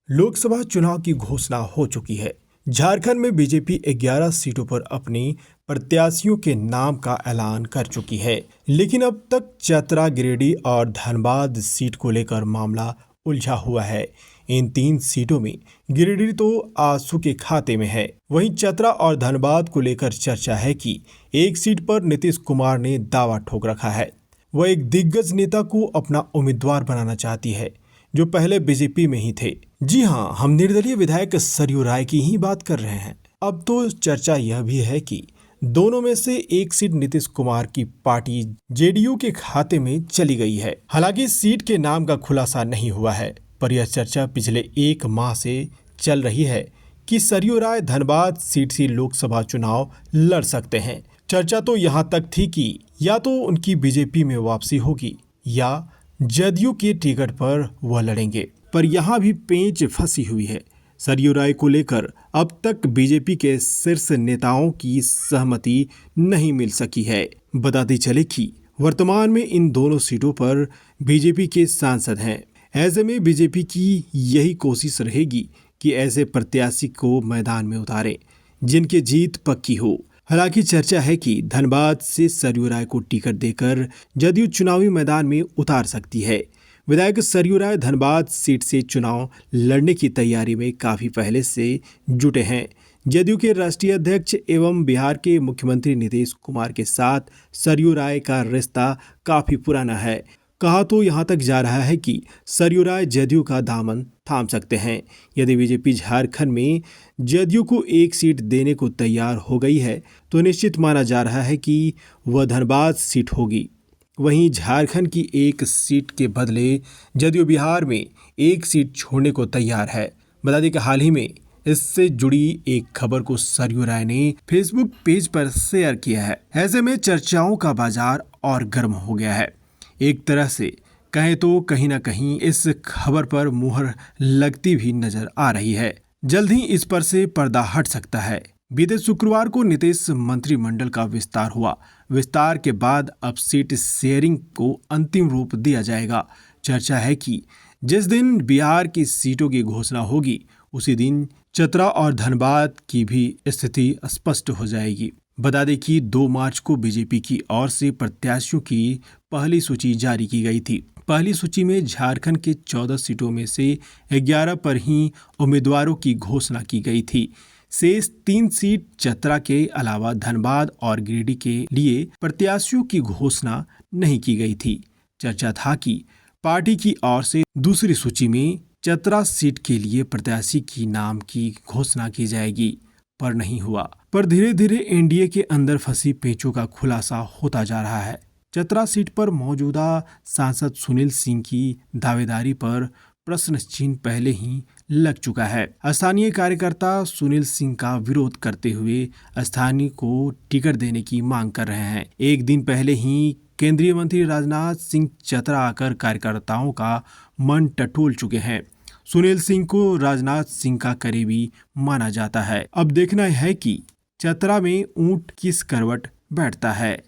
लोकसभा चुनाव की घोषणा हो चुकी है। झारखंड में बीजेपी 11 सीटों पर अपनी प्रत्याशियों के नाम का ऐलान कर चुकी है, लेकिन अब तक चतरा, गिरिडीह और धनबाद सीट को लेकर मामला उलझा हुआ है। इन 3 सीटों में गिरिडीह तो आंसू के खाते में है। वहीं चतरा और धनबाद को लेकर चर्चा है कि एक सीट पर नीतीश कुमार ने दावा ठोक रखा है। वह एक दिग्गज नेता को अपना उम्मीदवार बनाना चाहती है, जो पहले बीजेपी में ही थे। जी हां, हम निर्दलीय विधायक सरयू राय की ही बात कर रहे हैं। अब तो चर्चा यह भी है कि दोनों में से एक सीट नीतीश कुमार की पार्टी जेडीयू के खाते में चली गई है। हालांकि सीट के नाम का खुलासा नहीं हुआ है, पर यह चर्चा पिछले 1 माह से चल रही है कि सरयू राय धनबाद सीट से लोकसभा चुनाव लड़ सकते हैं। चर्चा तो यहाँ तक थी कि या तो उनकी बीजेपी में वापसी होगी या जदयू के टिकट पर वह लड़ेंगे। पर यहाँ भी पेंच फंसी हुई है। सरयू राय को लेकर अब तक बीजेपी के शीर्ष नेताओं की सहमति नहीं मिल सकी है। बताते चले कि वर्तमान में इन दोनों सीटों पर बीजेपी के सांसद हैं। ऐसे में बीजेपी की यही कोशिश रहेगी कि ऐसे प्रत्याशी को मैदान में उतारे जिनकी जीत पक्की हो। हालांकि चर्चा है कि धनबाद से सरयू राय को टिकट देकर जदयू चुनावी मैदान में उतार सकती है। विधायक सरयू राय धनबाद सीट से चुनाव लड़ने की तैयारी में काफी पहले से जुटे हैं। जदयू के राष्ट्रीय अध्यक्ष एवं बिहार के मुख्यमंत्री नीतीश कुमार के साथ सरयू राय का रिश्ता काफी पुराना है। कहा तो यहाँ तक जा रहा है कि सरयू राय जदयू का दामन थाम सकते हैं। यदि बीजेपी झारखंड में जदयू को एक सीट देने को तैयार हो गई है तो निश्चित माना जा रहा है कि वह धनबाद सीट होगी। वहीं झारखंड की एक सीट के बदले जदयू बिहार में एक सीट छोड़ने को तैयार है। बता दें कि हाल ही में इससे जुड़ी एक खबर को सरयू राय ने फेसबुक पेज पर शेयर किया है। ऐसे में चर्चाओं का बाजार और गर्म हो गया है। एक तरह से कहें तो कहीं ना कहीं इस खबर पर मुहर लगती भी नजर आ रही है। जल्द ही इस पर से पर्दा हट सकता है। बीते शुक्रवार को नीतीश मंत्रिमंडल का विस्तार हुआ। विस्तार के बाद अब सीट शेयरिंग को अंतिम रूप दिया जाएगा। चर्चा है कि जिस दिन बिहार की सीटों की घोषणा होगी उसी दिन चतरा और धनबाद की भी स्थिति स्पष्ट हो जाएगी। बता दें कि 2 मार्च को बीजेपी की ओर से प्रत्याशियों की पहली सूची जारी की गई थी। पहली सूची में झारखंड के 14 सीटों में से 11 पर ही उम्मीदवारों की घोषणा की गई थी। शेष 3 सीट चतरा के अलावा धनबाद और गिरिडीह के लिए प्रत्याशियों की घोषणा नहीं की गई थी। चर्चा था कि पार्टी की ओर से दूसरी सूची में चतरा सीट के लिए प्रत्याशी की नाम की घोषणा की जाएगी, पर नहीं हुआ। पर धीरे धीरे एनडीए के अंदर फंसी पेचों का खुलासा होता जा रहा है। चतरा सीट पर मौजूदा सांसद सुनील सिंह की दावेदारी पर प्रश्न चिन्ह पहले ही लग चुका है। स्थानीय कार्यकर्ता सुनील सिंह का विरोध करते हुए स्थानीय को टिकट देने की मांग कर रहे हैं। एक दिन पहले ही केंद्रीय मंत्री राजनाथ सिंह चतरा आकर कार्यकर्ताओं का मन टटोल चुके हैं। सुनील सिंह को राजनाथ सिंह का करीबी माना जाता है। अब देखना है कि चतरा में ऊंट किस करवट बैठता है।